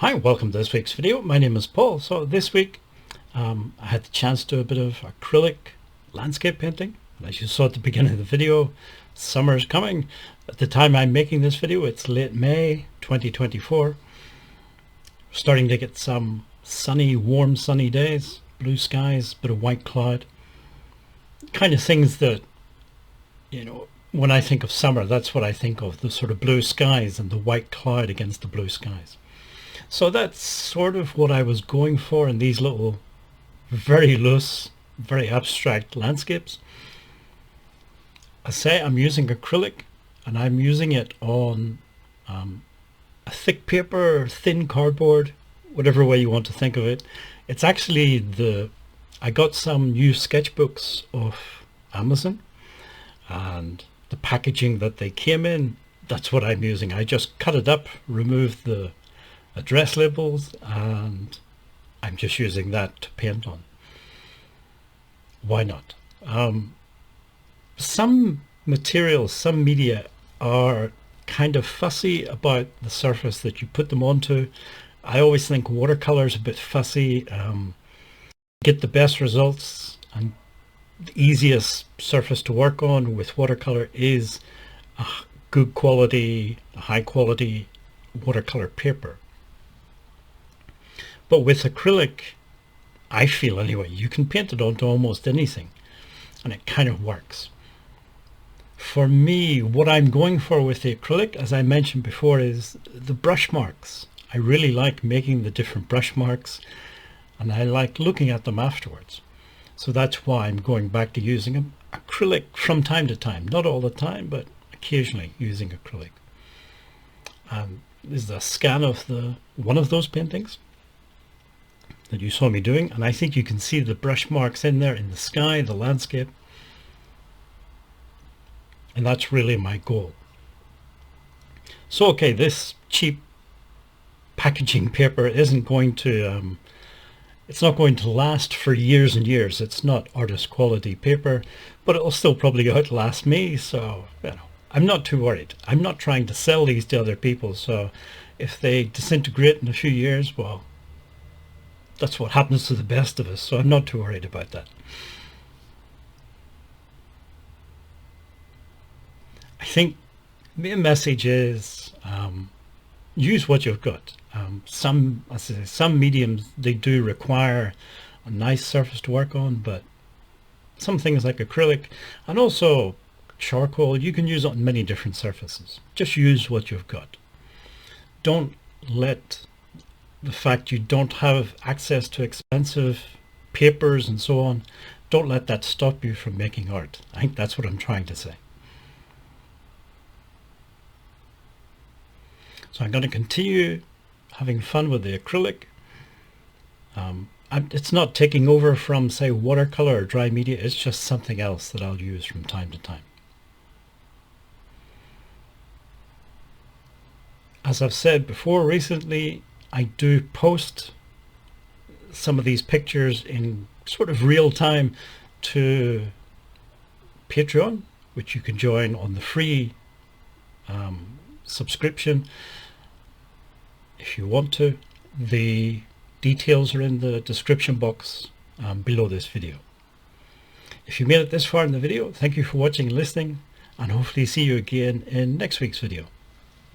Hi, welcome to this week's video. My name is Paul. So this week I had the chance to do a bit of acrylic landscape painting. And as you saw at the beginning of the video, summer's coming. At the time I'm making this video, it's late May 2024. Starting to get some sunny, warm, sunny days, blue skies, bit of white cloud. Kind of things that, when I think of summer, that's what I think of, the sort of blue skies and the white cloud against the blue skies. So that's sort of what I was going for in these little very loose, very abstract landscapes. I say I'm using acrylic, and I'm using it on a thick paper, thin cardboard, whatever way you want to think of it. It's actually I got some new sketchbooks off Amazon, and the packaging that they came in, that's what I'm using. I just cut it up, removed the address labels, and I'm just using that to paint on. Why not? Some materials, some media are kind of fussy about the surface that you put them onto. I always think watercolor is a bit fussy. Get the best results, and the easiest surface to work on with watercolor is a good quality, high quality watercolor paper. But with acrylic, I feel anyway, you can paint it onto almost anything, and it kind of works. For me, what I'm going for with the acrylic, as I mentioned before, is the brush marks. I really like making the different brush marks, and I like looking at them afterwards. So that's why I'm going back to using acrylic from time to time. Not all the time, but occasionally using acrylic. This is a scan of one of those paintings that you saw me doing, and I think you can see the brush marks in there in the sky, the landscape, and that's really my goal. So okay, this cheap packaging paper isn't going to it's not going to last for years and years. It's not artist quality paper, but it'll still probably outlast me, so I'm not too worried. I'm not trying to sell these to other people, so if they disintegrate in a few years, well, that's what happens to the best of us, so I'm not too worried about that. I think the message is use what you've got. Some mediums, they do require a nice surface to work on, but some things like acrylic and also charcoal, you can use it on many different surfaces. Just use what you've got. Don't let the fact you don't have access to expensive papers and so on, don't let that stop you from making art. I think that's what I'm trying to say. So I'm going to continue having fun with the acrylic. It's not taking over from, say, watercolor or dry media. It's just something else that I'll use from time to time. As I've said before, recently I do post some of these pictures in sort of real time to Patreon, which you can join on the free subscription if you want to. The details are in the description box below this video. If you made it this far in the video, thank you for watching and listening, and hopefully see you again in next week's video.